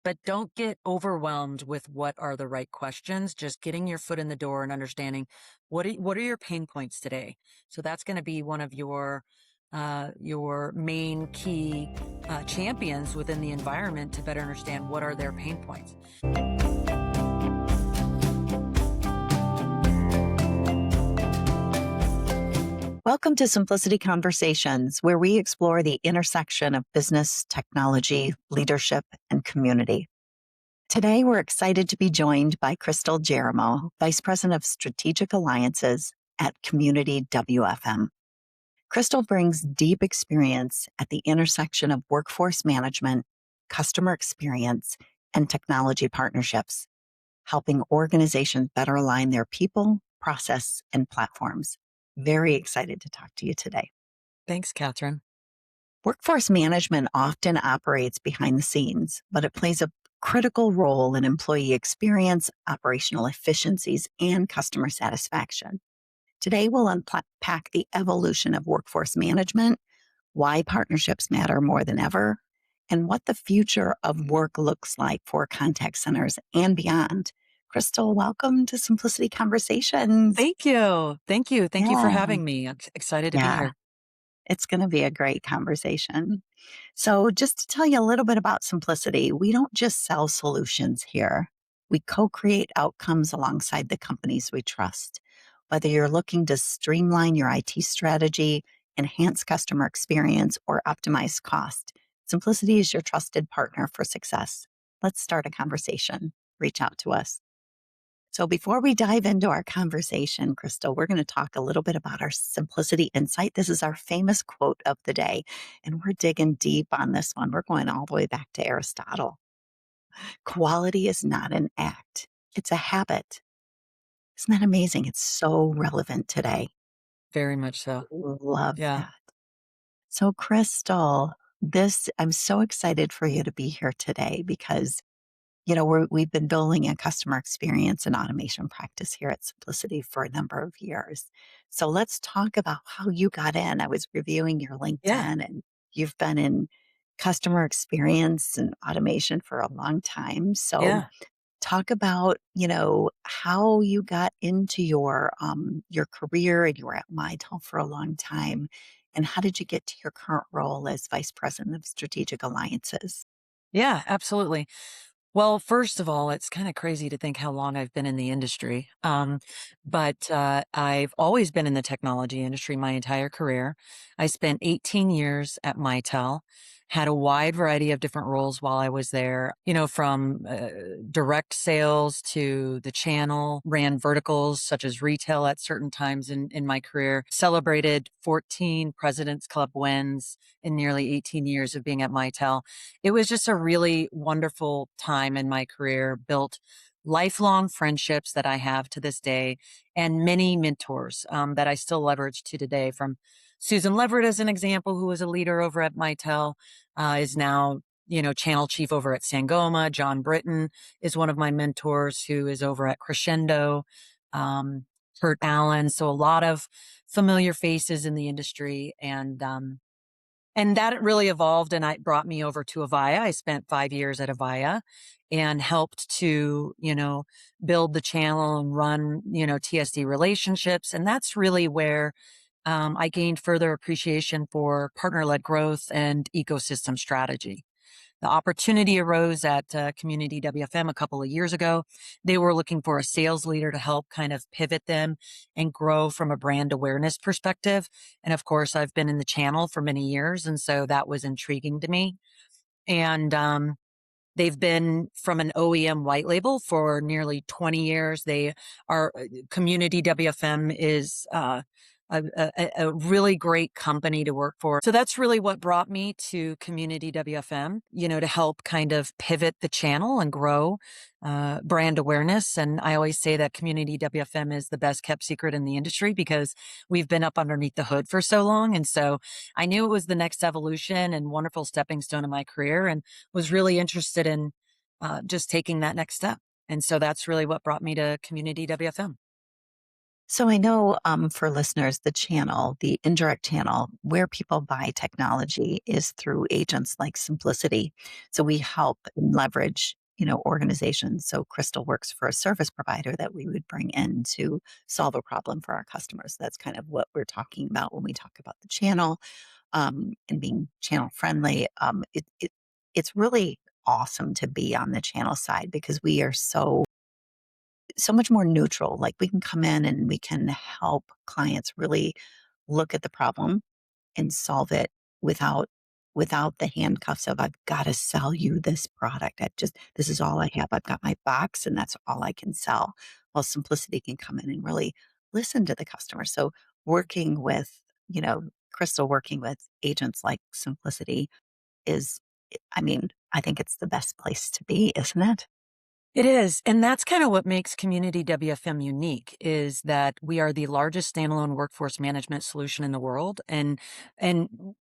but don't get overwhelmed with what are the right questions. Just getting your foot in the door and understanding what are your pain points today. So that's going to be one of your main key champions within the environment to better understand what are their pain points. Welcome to Symplicity Conversations, where we explore the intersection of business, technology, leadership, and community. Today, we're excited to be joined by Crystal Joramo, Vice President of Strategic Alliances at Community WFM. Crystal brings deep experience at the intersection of workforce management, customer experience, and technology partnerships, helping organizations better align their people, process, and platforms. Very excited to talk to you today. Thanks, Catherine. Workforce management often operates behind the scenes, but it plays a critical role in employee experience, operational efficiencies, and customer satisfaction. Today, we'll unpack the evolution of workforce management, why partnerships matter more than ever, and what the future of work looks like for contact centers and beyond. Crystal, welcome to Symplicity Conversations. Thank you. Thank you. Thank you for Yeah. having me. I'm excited to be Yeah. here. It's going to be a great conversation. So, just to tell you a little bit about Symplicity, we don't just sell solutions here. We co create outcomes alongside the companies we trust. Whether you're looking to streamline your IT strategy, enhance customer experience, or optimize cost, Symplicity is your trusted partner for success. Let's start a conversation. Reach out to us. So before we dive into our conversation, Crystal, we're going to talk a little bit about our simplicity insight. This is our famous quote of the day, and we're digging deep on this one. We're going all the way back to Aristotle. Quality is not an act, it's a habit. Isn't that amazing? It's so relevant today. Very much so. Love Yeah. that. So, Crystal, I'm so excited for you to be here today because we've been building a customer experience and automation practice here at Symplicity for a number of years. So let's talk about how you got in. I was reviewing your Yeah. LinkedIn and you've been in customer experience and automation for a long time. So Yeah. talk about, how you got into your career, and you were at Mitel for a long time. And how did you get to your current role as Vice President of Strategic Alliances? Yeah, absolutely. Well, first of all, it's kind of crazy to think how long I've been in the industry. But I've always been in the technology industry my entire career. I spent 18 years at Mitel, had a wide variety of different roles while I was there, from direct sales to the channel, ran verticals such as retail at certain times in my career, celebrated 14 President's Club wins in nearly 18 years of being at Mitel. It was just a really wonderful time in my career, built lifelong friendships that I have to this day, and many mentors that I still leverage to today. From Susan Leverett, as an example, who was a leader over at Mitel, is now, channel chief over at Sangoma. John Britton is one of my mentors who is over at Crescendo. Kurt Allen. So a lot of familiar faces in the industry. And that really evolved and it brought me over to Avaya. I spent 5 years at Avaya and helped to, build the channel and run, TSD relationships. And that's really where I gained further appreciation for partner-led growth and ecosystem strategy. The opportunity arose at Community WFM a couple of years ago. They were looking for a sales leader to help kind of pivot them and grow from a brand awareness perspective. And of course, I've been in the channel for many years. And so that was intriguing to me. And they've been from an OEM white label for nearly 20 years. They are Community WFM is a really great company to work for. So that's really what brought me to Community WFM, to help kind of pivot the channel and grow brand awareness. And I always say that Community WFM is the best kept secret in the industry because we've been up underneath the hood for so long. And so I knew it was the next evolution and wonderful stepping stone in my career and was really interested in just taking that next step. And so that's really what brought me to Community WFM. So I know for listeners, the indirect channel where people buy technology is through agents like Symplicity. So we help and leverage, organizations. So Crystal works for a service provider that we would bring in to solve a problem for our customers. That's kind of what we're talking about when we talk about the channel and being channel friendly. It's really awesome to be on the channel side because we are so much more neutral. Like we can come in and we can help clients really look at the problem and solve it without the handcuffs of I've got to sell you this product. This is all I have. I've got my box and that's all I can sell. Well, simplicity can come in and really listen to the customer. So working with, Crystal working with agents like Simplicity is I mean, I think it's the best place to be, isn't it? It is, and that's kinda what makes Community WFM unique, is that we are the largest standalone workforce management solution in the world, and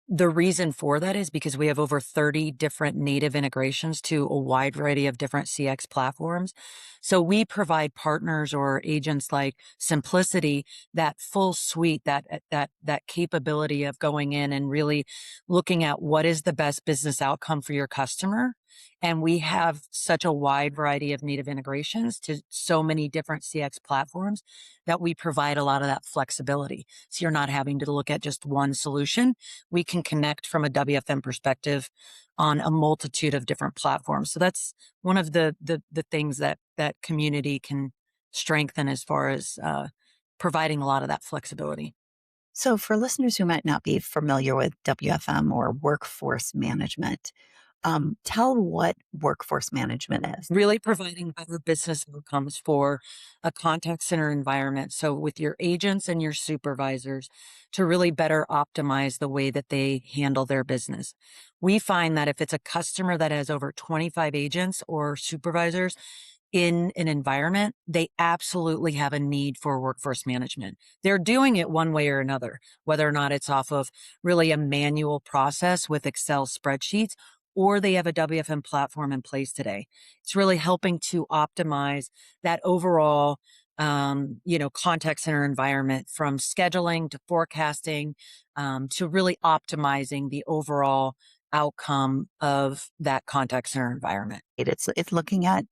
the reason for that is because we have over 30 different native integrations to a wide variety of different CX platforms. So we provide partners or agents like Symplicity that full suite, that capability of going in and really looking at what is the best business outcome for your customer, and we have such a wide variety of native integrations to so many different CX platforms that we provide a lot of that flexibility. So you're not having to look at just one solution. We can connect from a WFM perspective on a multitude of different platforms. So that's one of the things that community can strengthen as far as providing a lot of that flexibility. So, for listeners who might not be familiar with WFM or workforce management, tell what workforce management is. Really providing better business outcomes for a contact center environment. So with your agents and your supervisors to really better optimize the way that they handle their business. We find that if it's a customer that has over 25 agents or supervisors in an environment, they absolutely have a need for workforce management. They're doing it one way or another, whether or not it's off of really a manual process with Excel spreadsheets, or they have a WFM platform in place today. It's really helping to optimize that overall, contact center environment from scheduling to forecasting, to really optimizing the overall outcome of that contact center environment. It's looking at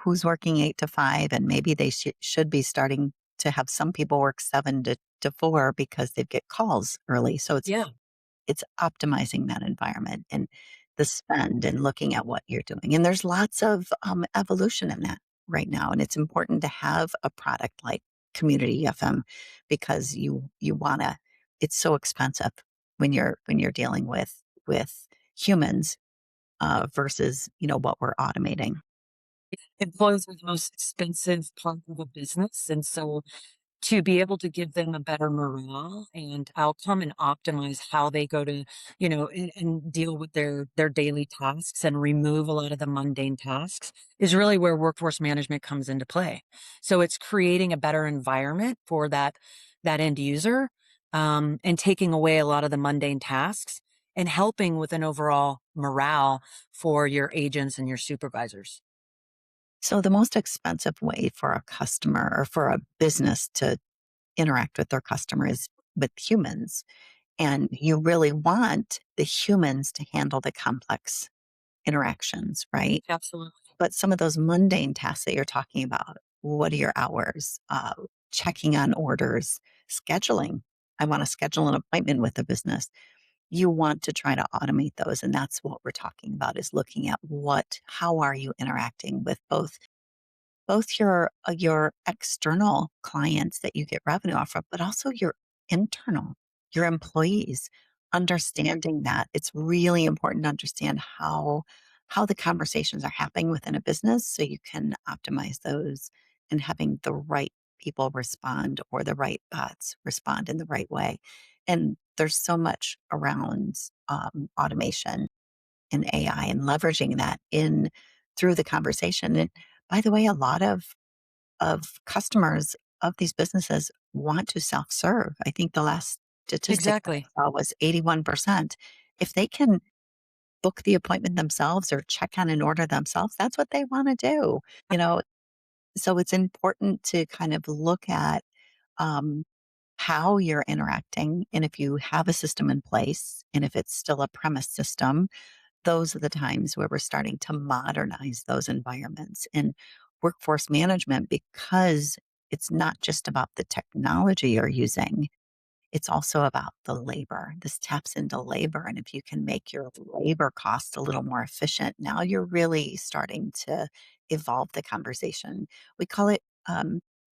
who's working 8 to 5, and maybe they should be starting to have some people work 7 to 4 because they get calls early. So Yeah. it's optimizing that environment and the spend and looking at what you're doing. And there's lots of evolution in that right now. And it's important to have a product like Community FM because you wanna it's so expensive when you're dealing with humans versus what we're automating. Employees are the most expensive part of a business. And so to be able to give them a better morale and outcome and optimize how they go to, and deal with their daily tasks and remove a lot of the mundane tasks is really where workforce management comes into play. So it's creating a better environment for that end user, and taking away a lot of the mundane tasks and helping with an overall morale for your agents and your supervisors. So the most expensive way for a customer or for a business to interact with their customer is with humans. And you really want the humans to handle the complex interactions, right? Absolutely. But some of those mundane tasks that you're talking about, what are your hours? Checking on orders, scheduling. I want to schedule an appointment with a business. You want to try to automate those. And that's what we're talking about is looking at how are you interacting with both your external clients that you get revenue off of, but also your internal, your employees. Understanding that it's really important to understand how the conversations are happening within a business so you can optimize those and having the right people respond or the right bots respond in the right way. And there's so much around automation and AI and leveraging that in through the conversation. And by the way, a lot of customers of these businesses want to self-serve. I think the last statistic that Exactly. I saw was 81%. If they can book the appointment themselves or check on an order themselves, that's what they want to do. You know, so it's important to kind of look at um, how you're interacting. And if you have a system in place, and if it's still a premise system, those are the times where we're starting to modernize those environments. And workforce management, because it's not just about the technology you're using, it's also about the labor. This taps into labor. And if you can make your labor costs a little more efficient, now you're really starting to evolve the conversation. We call it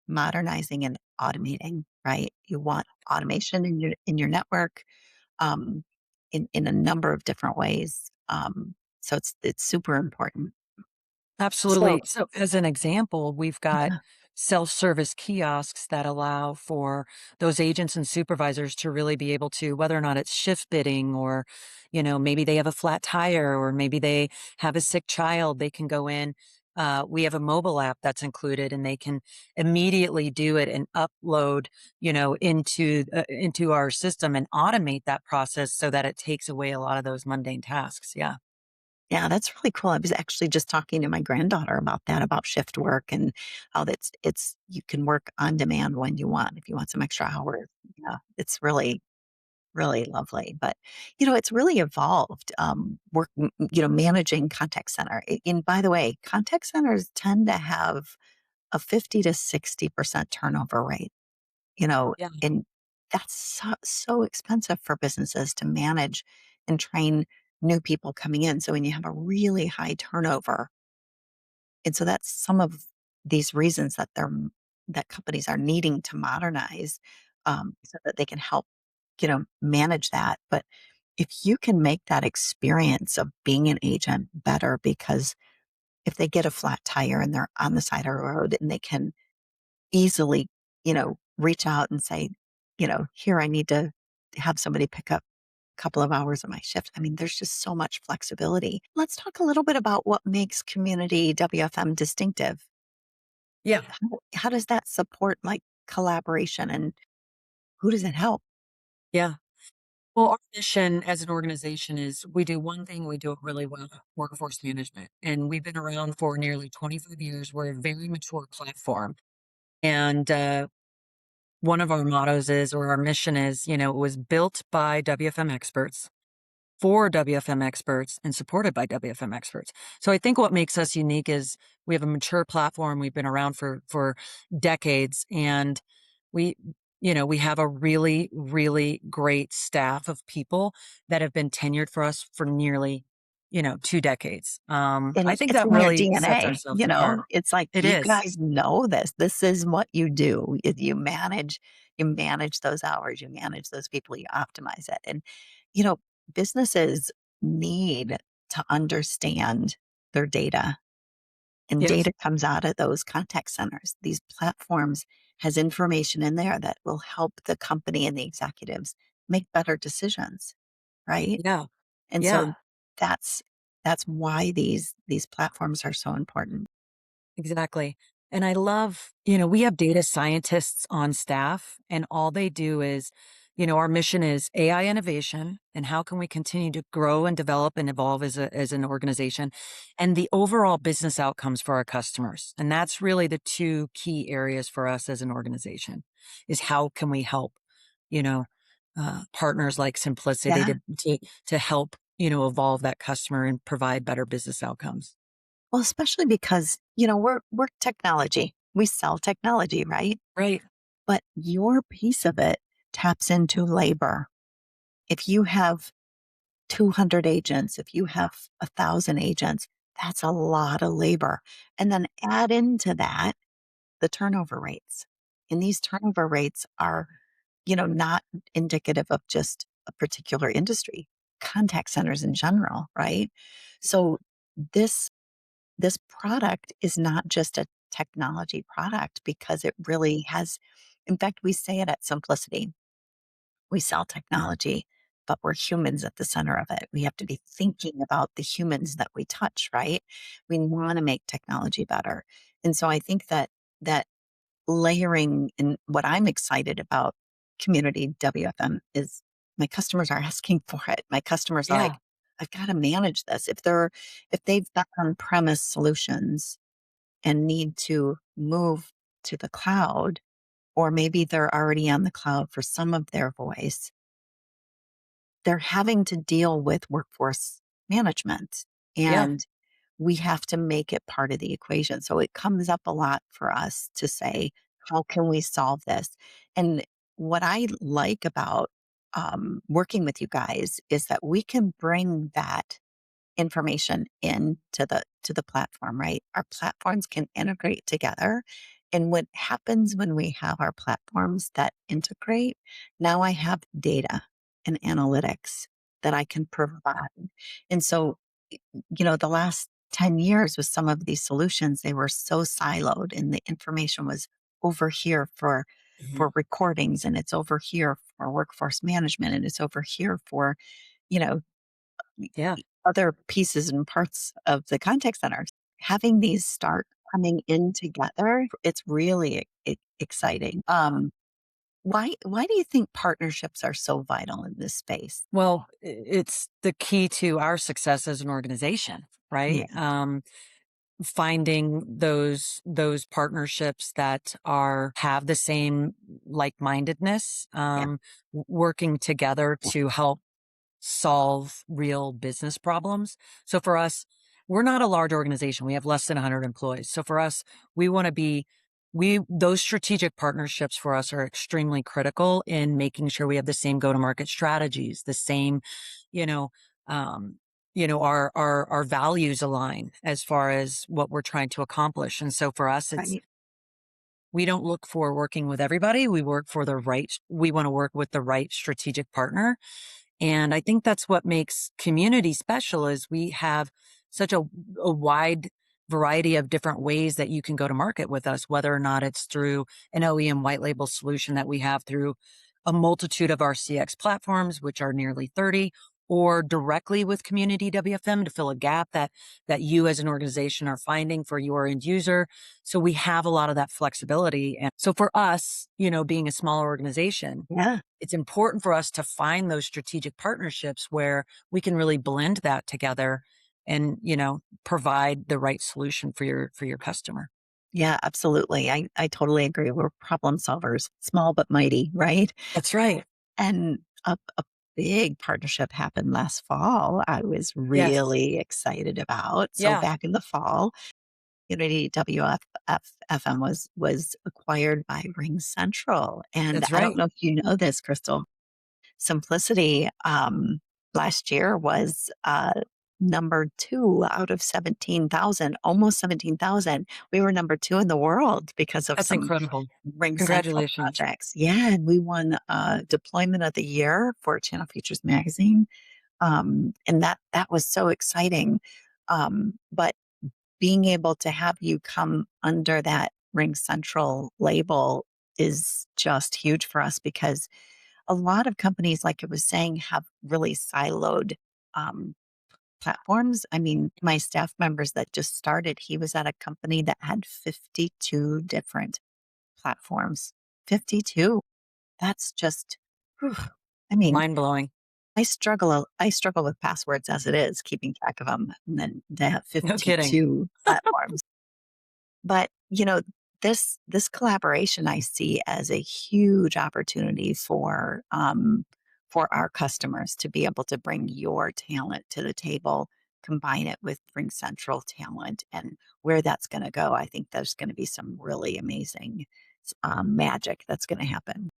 modernizing and automating, right? You want automation in your network, um, in a number of different ways. So it's super important. So Absolutely. So, as an example, we've got yeah, self-service kiosks that allow for those agents and supervisors to really be able to, whether or not it's shift bidding or, maybe they have a flat tire or maybe they have a sick child, they can go in. We have a mobile app that's included, and they can immediately do it and upload, into our system and automate that process so that it takes away a lot of those mundane tasks. Yeah. yeah, that's really cool. I was actually just talking to my granddaughter about that, about shift work and how it's you can work on demand when you want if you want some extra hours. Yeah, it's really really lovely. But it's really evolved. Managing contact center. And by the way, contact centers tend to have a 50 to 60% turnover rate. Yeah. And that's so expensive for businesses to manage and train new people coming in. So when you have a really high turnover, and so that's some of these reasons that that companies are needing to modernize, so that they can help, manage that. But if you can make that experience of being an agent better, because if they get a flat tire and they're on the side of the road and they can easily, reach out and say, here, I need to have somebody pick up a couple of hours of my shift. I mean, there's just so much flexibility. Let's talk a little bit about what makes Community WFM distinctive. Yeah. How does that support like collaboration, and who does it help? Yeah. Well, our mission as an organization is we do one thing, we do it really well, workforce management. And we've been around for nearly 25 years. We're a very mature platform. And one of our mottos is, or our mission is, it was built by WFM experts for WFM experts and supported by WFM experts. So I think what makes us unique is we have a mature platform. We've been around for decades, and we we have a really really great staff of people that have been tenured for us for nearly 2 decades. And I think it's that in your really sets DNA, ourselves apart. it's like It you is. guys know this. This is what you do. You manage those hours, you manage those people, you optimize it. And, you know, businesses need to understand their data, and Yes. data comes out of those contact centers. These platforms has information in there that will help the company and the executives make better decisions, right? Yeah. And so Yeah. that's that's why these platforms are so important. Exactly. And I love, we have data scientists on staff, and all they do is, our mission is AI innovation and how can we continue to grow and develop and evolve as an organization, and the overall business outcomes for our customers. And that's really the two key areas for us as an organization is how can we help, you know, partners like Symplicity Yeah. to help, evolve that customer and provide better business outcomes. Well, especially because, we're technology. We sell technology, right? Right. But your piece of it taps into labor. If you have 200 agents, if you have 1,000 agents, that's a lot of labor. And then add into that the turnover rates. And these turnover rates are, not indicative of just a particular industry, contact centers in general, right? So this this product is not just a technology product, because it really has, in fact, we say it at Simplicity. We sell technology, but we're humans at the center of it. We have to be thinking about the humans that we touch, right? We want to make technology better. And so I think that layering, and what I'm excited about Community WFM is my customers are asking for it. My customers are Yeah. like, I've got to manage this. If they've got on-premise solutions and need to move to the cloud, or maybe they're already on the cloud for some of their voice, they're having to deal with workforce management. Yeah. And we have to make it part of the equation. So it comes up a lot for us to say, how can we solve this? And what I like about working with you guys is that we can bring that information into the platform, right? Our platforms can integrate together. And what happens when we have our platforms that integrate, now I have data and analytics that I can provide. And so, the last 10 years with some of these solutions, they were so siloed and the information was over here Mhm. for recordings, and it's over here for workforce management, and it's over here for, you know, Yeah. other pieces and parts of the contact center. Having these start coming in together, it's really exciting. Why do you think partnerships are so vital in this space? Well, it's the key to our success as an organization, right? Yeah, Finding those partnerships that are have the same like-mindedness, yeah, working together to help solve real business problems. So for us, we're not a large organization. We have less than 100 employees. So for us, we want to be we those strategic partnerships for us are extremely critical in making sure we have the same go-to-market strategies, the same, you know, um, our values align as far as what we're trying to accomplish. And so for us, it's right. we don't look for working with everybody. We want to work with the right strategic partner, and I think that's what makes community special is we have such a wide variety of different ways that you can go to market with us, whether or not it's through an OEM white label solution that we have through a multitude of our CX platforms, which are nearly 30, or directly with Community WFM to fill a gap that you as an organization are finding for your end user. So we have a lot of that flexibility. And so for us, being a smaller organization, Yeah. it's important for us to find those strategic partnerships where we can really blend that together and, provide the right solution for your customer. Yeah, absolutely. I totally agree. We're problem solvers, small but mighty, right? That's right. And a big partnership happened last fall. I was Yes. really excited about. So Yeah, back in the fall, Community WFM was acquired by RingCentral. And that's I don't right. know if you know this, Crystal. Symplicity last year was number two out of 17,000, almost 17,000. We were number two in the world because of That's some incredible. RingCentral Congratulations. projects. Yeah, and we won Deployment of the Year for Channel Features Magazine, and that was so exciting. But being able to have you come under that RingCentral label is just huge for us because a lot of companies, like I was saying, have really siloed um, platforms. I mean, my staff members that just started, he was at a company that had 52 different platforms. 52. That's just, whew. I mean, Mind blowing. I struggle with passwords as it is, keeping track of them, and then to have No kidding. 52 platforms. But, this collaboration I see as a huge opportunity for our customers to be able to bring your talent to the table, combine it with Bring Central talent, and where that's gonna go, I think there's gonna be some really amazing magic that's gonna happen.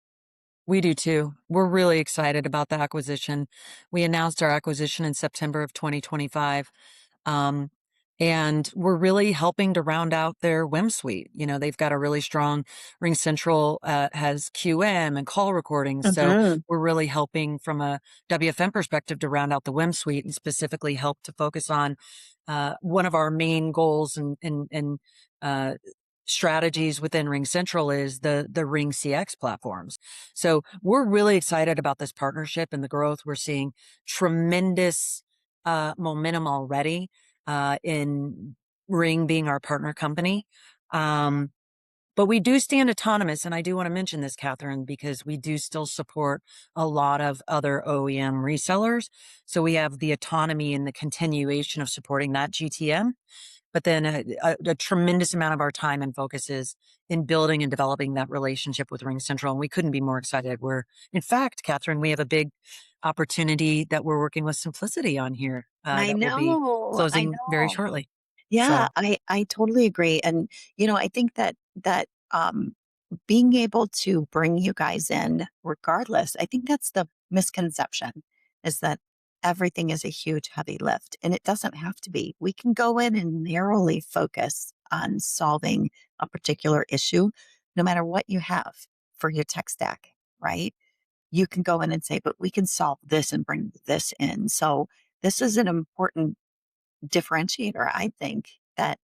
We do too. We're really excited about the acquisition. We announced our acquisition in September of 2025. Um, and we're really helping to round out their WIM suite. They've got a really strong Ring Central, has QM and call recordings. So Mhm. we're really helping from a WFM perspective to round out the WIM suite and specifically help to focus on one of our main goals and uh, strategies within Ring Central is the Ring CX platforms. So we're really excited about this partnership and the growth. We're seeing tremendous momentum already in Ring being our partner company. Um, but we do stand autonomous. And I do want to mention this, Catherine, because we do still support a lot of other OEM resellers. So we have the autonomy and the continuation of supporting that GTM. but then a tremendous amount of our time and focus is in building and developing that relationship with RingCentral. And we couldn't be more excited. In fact, Catherine, we have a big opportunity that we're working with Symplicity on here I that will be know. I closing very know. shortly. Yeah, So I totally agree. And, I think that being able to bring you guys in regardless, I think that's the misconception is that everything is a huge heavy lift, and it doesn't have to be. We can go in and narrowly focus on solving a particular issue, no matter what you have for your tech stack, right? You can go in and say, but we can solve this and bring this in. So this is an important differentiator, I think, that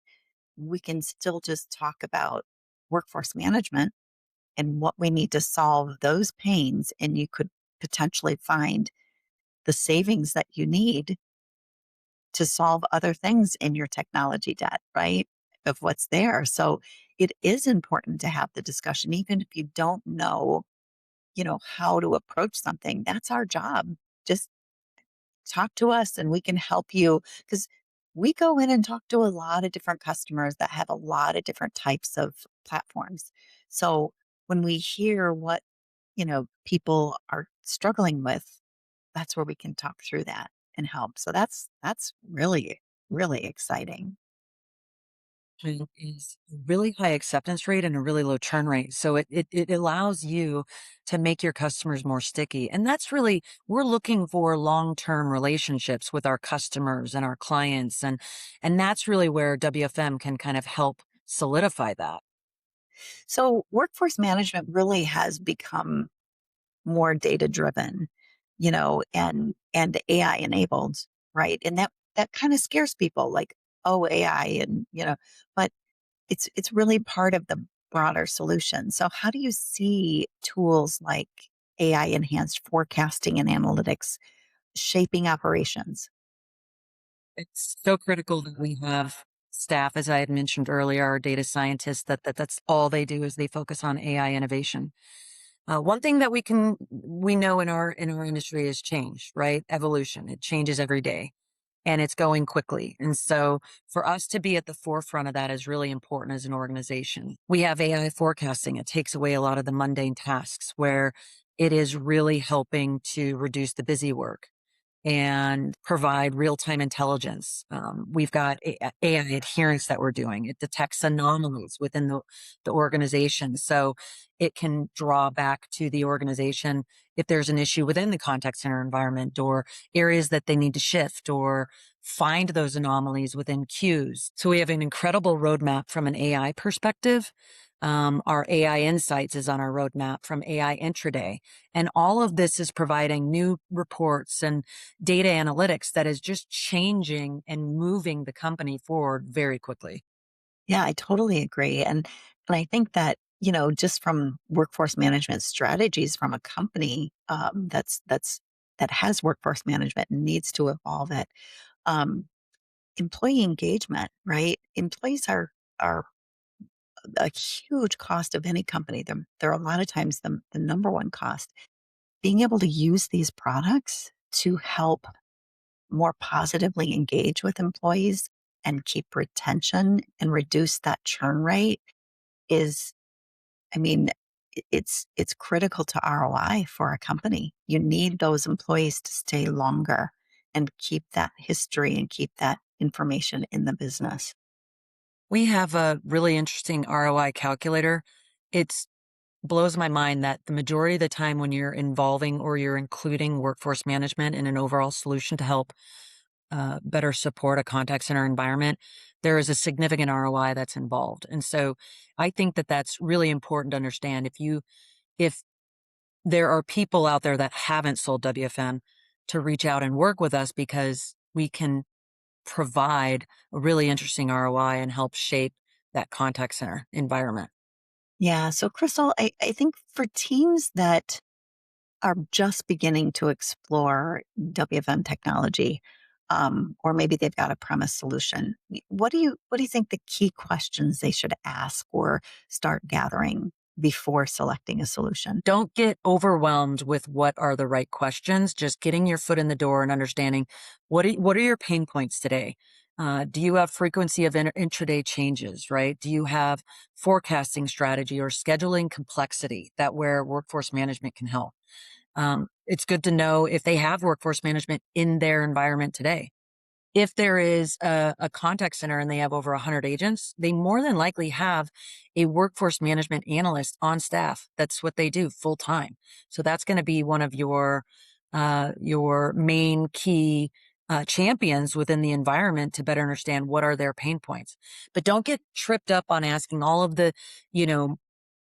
we can still just talk about workforce management and what we need to solve those pains. And you could potentially find the savings that you need to solve other things in your technology debt, right? Of what's there. So it is important to have the discussion, even if you don't know, how to approach something. That's our job. Just talk to us and we can help you because we go in and talk to a lot of different customers that have a lot of different types of platforms. So when we hear what, people are struggling with, that's where we can talk through that and help. So that's really, really exciting. is a really high acceptance rate and a really low churn rate. So it allows you to make your customers more sticky. And that's really, we're looking for long-term relationships with our customers and our clients. And that's really where WFM can kind of help solidify that. So workforce management really has become more data driven, and AI enabled, right? And that kind of scares people like, oh, AI and, but it's really part of the broader solution. So how do you see tools like AI enhanced forecasting and analytics shaping operations? It's so critical that we have staff, as I had mentioned earlier, our data scientists, that's all they do is they focus on AI innovation. One thing that we know in our industry is change, right? Evolution. It changes every day and it's going quickly. And so for us to be at the forefront of that is really important as an organization. We have AI forecasting. It takes away a lot of the mundane tasks where it is really helping to reduce the busy work and provide real-time intelligence. We've got AI adherence that we're doing. It detects anomalies within the organization. So it can draw back to the organization if there's an issue within the contact center environment or areas that they need to shift or find those anomalies within queues. So we have an incredible roadmap from an AI perspective. Our AI Insights is on our roadmap from AI Intraday. And all of this is providing new reports and data analytics that is just changing and moving the company forward very quickly. Yeah, I totally agree. And I think that, just from workforce management strategies from a company that has workforce management and needs to evolve it. Um, Employee engagement, right? Employees are a huge cost of any company. They're a lot of times the number one cost. Being able to use these products to help more positively engage with employees and keep retention and reduce that churn rate is, I mean, it's critical to ROI for a company. You need those employees to stay longer and keep that history and keep that information in the business. We have a really interesting ROI calculator. It blows my mind that the majority of the time when you're involving or you're including workforce management in an overall solution to help better support a contact center environment, there is a significant ROI that's involved. And so I think that that's really important to understand. If there are people out there that haven't sold WFM to reach out and work with us because we can provide a really interesting ROI and help shape that contact center environment. Yeah. So, Crystal, I think for teams that are just beginning to explore WFM technology, or maybe they've got a premise solution. What do you think the key questions they should ask or start gathering before selecting a solution? Don't get overwhelmed with what are the right questions. Just getting your foot in the door and understanding what are your pain points today? Do you have frequency of intraday changes, right? Do you have forecasting strategy or scheduling complexity that where workforce management can help? It's good to know if they have workforce management in their environment today. If there is a contact center and they have over 100 agents, they more than likely have a workforce management analyst on staff. That's what they do full time. So that's going to be one of your main key champions within the environment to better understand what are their pain points. But don't get tripped up on asking all of the, you know,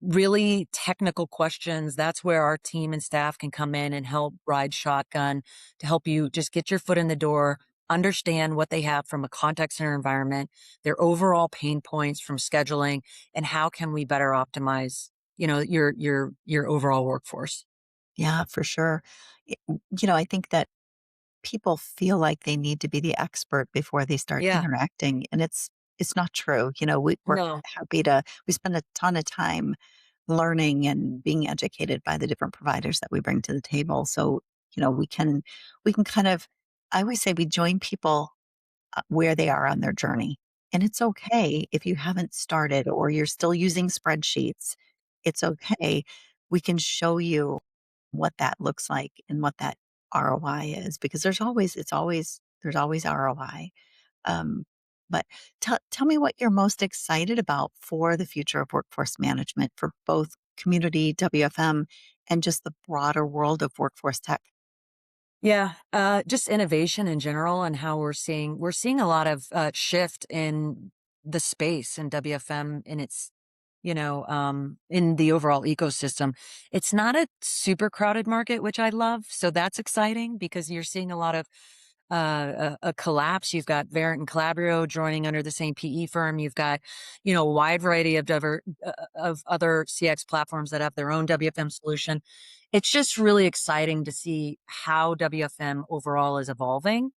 really technical questions. That's where our team and staff can come in and help ride shotgun to help you just get your foot in the door, understand what they have from a contact center environment, their overall pain points from scheduling, and how can we better optimize, your overall workforce. Yeah, for sure. I think that people feel like they need to be the expert before they start Yeah. interacting, and it's not true. We're No. happy to we spend a ton of time learning and being educated by the different providers that we bring to the table. So, we can kind of I always say we join people where they are on their journey. And it's okay if you haven't started or you're still using spreadsheets. It's okay. We can show you what that looks like and what that ROI is because there's always ROI. Um, but tell me what you're most excited about for the future of workforce management for both community WFM and just the broader world of workforce tech. Yeah, just innovation in general and how we're seeing a lot of shift in the space in WFM in its in the overall ecosystem. It's not a super crowded market, which I love. So that's exciting because you're seeing a lot of a collapse. You've got Verint and Calabrio joining under the same PE firm. You've got, a wide variety of other CX platforms that have their own WFM solution. It's just really exciting to see how WFM overall is evolving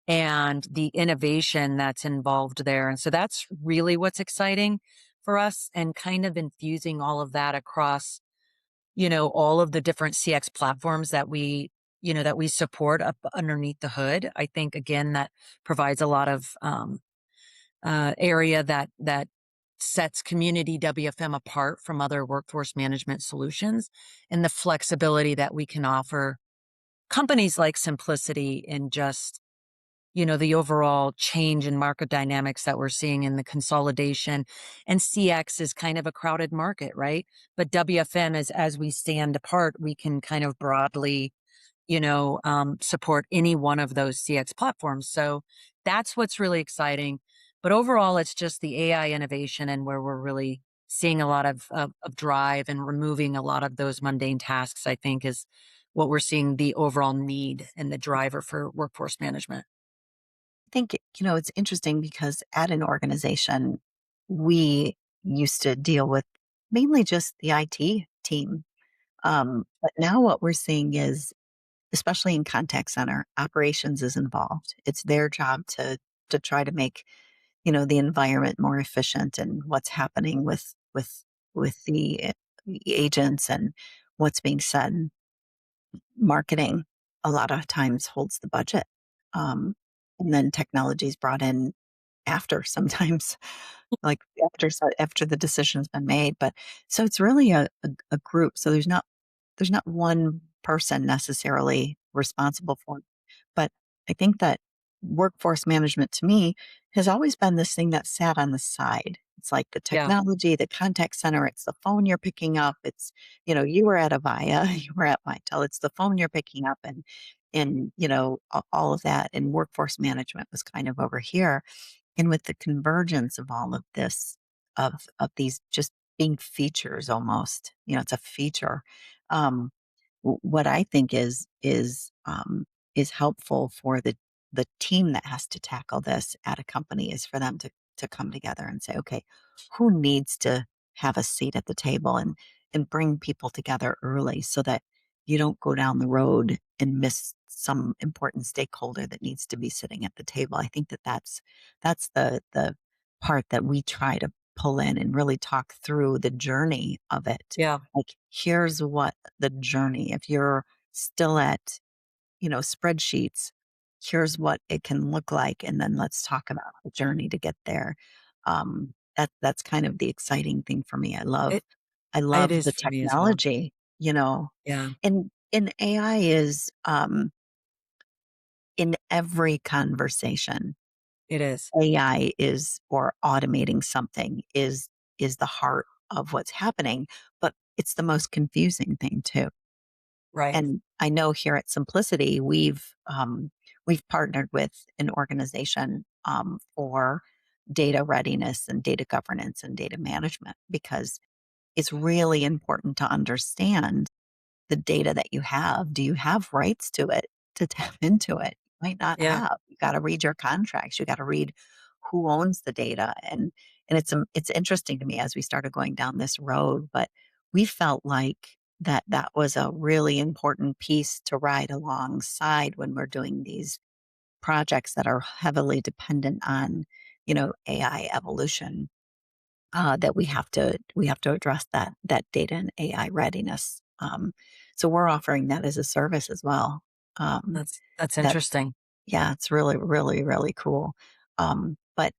and the innovation that's involved there. And so that's really what's exciting for us and kind of infusing all of that across, all of the different CX platforms that we support up underneath the hood. I think again, that provides a lot of, area that sets community WFM apart from other workforce management solutions and the flexibility that we can offer companies like Symplicity and just the overall change in market dynamics that we're seeing in the consolidation. And CX is kind of a crowded market, right? But WFM is, as we stand apart, we can kind of broadly, support any one of those CX platforms. So that's what's really exciting. But overall, it's just the AI innovation and where we're really seeing a lot of drive and removing a lot of those mundane tasks, I think is what we're seeing the overall need and the driver for workforce management. Think, it's interesting because at an organization, we used to deal with mainly just the IT team. But now what we're seeing is, especially in contact center, operations is involved. It's their job to try to make, the environment more efficient and what's happening with the agents and what's being said. Marketing a lot of times holds the budget. Um, and then technology is brought in after sometimes, like after the decision's been made. But so it's really a group. So there's not one person necessarily responsible for it. But I think that workforce management to me has always been this thing that sat on the side. It's like the Yeah. technology, the contact center, it's the phone you're picking up. It's, you were at Avaya, you were at Mitel, it's the phone you're picking up and all of that. And workforce management was kind of over here. And with the convergence of all of this, of these just being features almost, it's a feature. Um, what I think is helpful for the team that has to tackle this at a company is for them to come together and say, okay, who needs to have a seat at the table and bring people together early so that you don't go down the road and miss some important stakeholder that needs to be sitting at the table. I think that's the part that we try to pull in and really talk through the journey of it. Yeah. Like, here's what the journey, if you're still at, spreadsheets, here's what it can look like, and then let's talk about the journey to get there. That's kind of the exciting thing for me. It I it love is the for me as well. technology, you know, Yeah, and AI is in every conversation. it is. AI is or automating something is the heart of what's happening, but it's the most confusing thing too. Right. And I know here at Symplicity, we've partnered with an organization for data readiness and data governance and data management because it's really important to understand the data that you have. Do you have rights to it to tap into it? You might not Yeah, have. You got to read your contracts. You got to read who owns the data, and it's interesting to me as we started going down this road. But we felt like that was a really important piece to ride alongside when we're doing these projects that are heavily dependent on AI evolution, that we have to address that data and AI readiness. So we're offering that as a service as well. Um, that's that interesting. yeah, it's really really really cool. But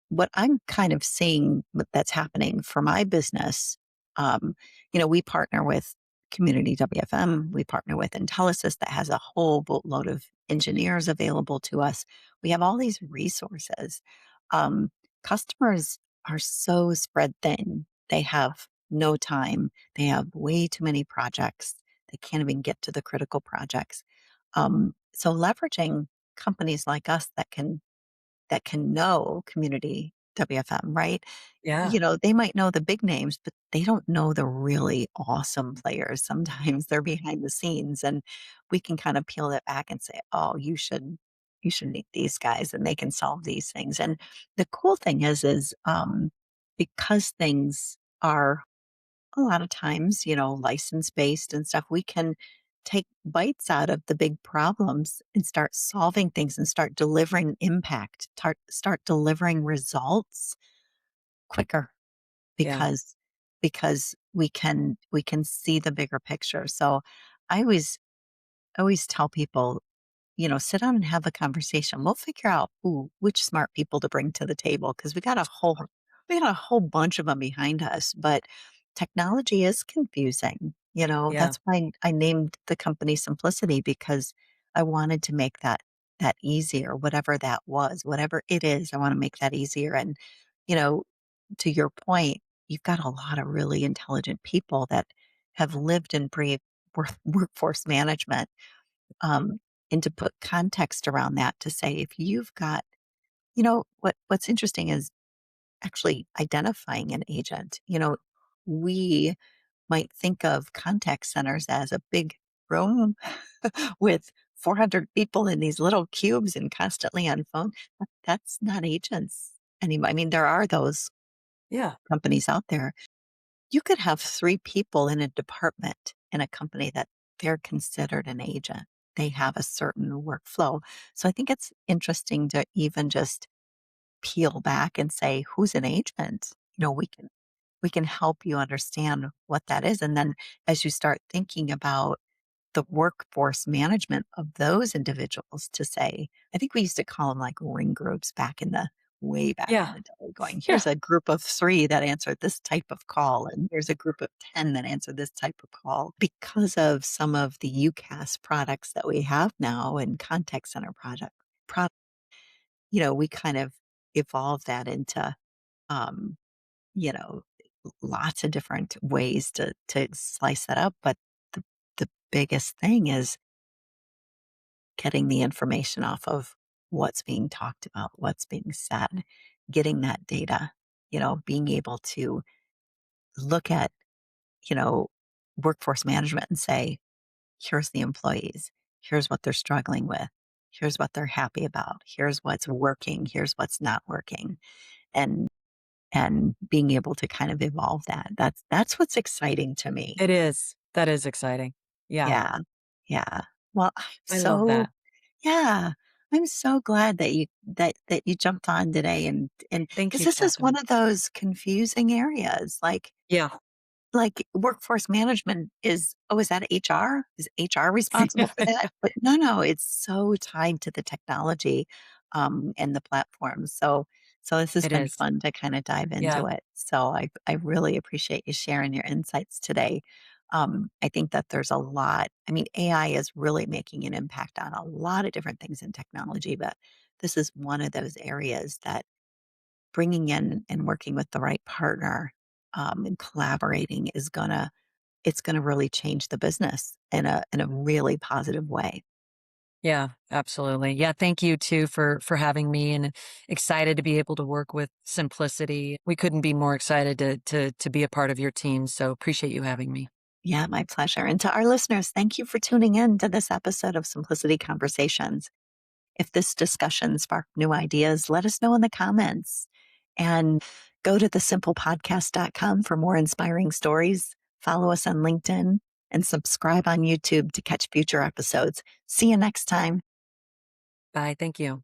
what I'm kind of seeing that's happening for my business, um, we partner with Community WFM, we partner with Intellisys that has a whole boatload of engineers available to us. We have all these resources. Um, Customers are so spread thin. They have no time. They have way too many projects. They can't even get to the critical projects. So leveraging companies like us that can know Community WFM, right? Yeah, They might know the big names, but they don't know the really awesome players. Sometimes they're behind the scenes and we can kind of peel that back and say, "Oh, you should meet these guys and they can solve these things." And the cool thing is because things are a lot of times, license based and stuff, we can take bites out of the big problems and start solving things and start delivering impact, start delivering results quicker yeah, because we can see the bigger picture. So I always tell people, sit down and have a conversation. We'll figure out which smart people to bring to the table because we got a whole bunch of them behind us. But technology is confusing. yeah, That's why I named the company Simplicity because I wanted to make that easier, whatever that was, whatever it is. I want to make that easier. And you know, to your point, you've got a lot of really intelligent people that have lived and breathed workforce management, um, and to put context around that to say if you've got what's interesting is actually identifying an agent. We might think of contact centers as a big room with 400 people in these little cubes and constantly on phone. That's not agents anymore. I mean, there are those yeah, companies out there. You could have 3 people in a department in a company that they're considered an agent. They have a certain workflow. So I think it's interesting to even just peel back and say, "Who's an agent?" We can help you understand what that is, and then as you start thinking about the workforce management of those individuals to say I think we used to call them like ring groups back in the way back in yeah, the day, going, yeah, "Here's a group of 3 that answered this type of call, and here's a group of 10 that answered this type of call." Because of some of the UCaaS products that we have now and contact center product, we kind of evolved that into, um, you know, lots of different ways to slice that up, but the biggest thing is getting the information off of what's being talked about, what's being said, getting that data, being able to look at, you know, workforce management and say, here's the employees, here's what they're struggling with, here's what they're happy about, here's what's working, here's what's not working. And being able to kind of evolve that. That's what's exciting to me. it is. That is exciting. Yeah, Yeah. Yeah. Well, I love that. yeah, I'm so glad that you jumped on today and Thank because you, this is one Catherine. of those confusing areas. Like, Yeah, like workforce management is, oh, is that HR? Is HR responsible for that? But no, no, it's so tied to the technology and the platforms. So this has It been is. fun to kind of dive Yeah. into it. So I really appreciate you sharing your insights today. I think that there's a lot. I mean, AI is really making an impact on a lot of different things in technology, but this is one of those areas that bringing in and working with the right partner and collaborating is gonna it's gonna really change the business in a really positive way. Yeah, absolutely. Yeah, thank you too for having me and excited to be able to work with Symplicity. We couldn't be more excited to be a part of your team, so appreciate you having me. Yeah, my pleasure. And to our listeners, thank you for tuning in to this episode of Simplicity Conversations. If this discussion sparked new ideas, let us know in the comments. And go to thesimplepodcast.com for more inspiring stories. Follow us on LinkedIn and subscribe on YouTube to catch future episodes. See you next time. Bye, thank you.